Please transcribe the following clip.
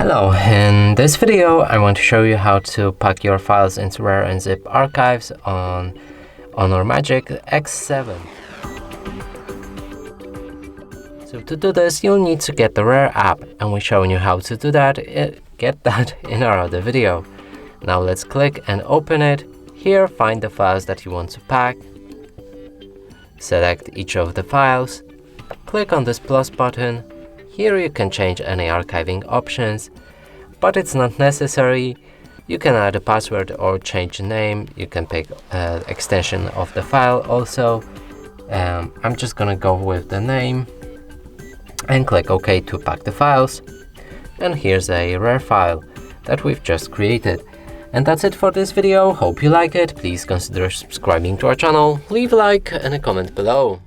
Hello, in this video I want to show you how to pack your files into RAR and zip archives on our Magic X7. So to do this, you'll need to get the RAR app, and we're showing you how to do that. Get that in our other video. Now let's click and open it. Here, find the files that you want to pack. Select each of the files. Click on this plus button. Here you can change any archiving options, but it's not necessary. You can add a password or change the name. You can pick extension of the file also. I'm just gonna go with the name and click OK to pack the files. And here's a RAR file that we've just created. And that's it for this video. Hope you like it. Please consider subscribing to our channel. Leave a like and a comment below.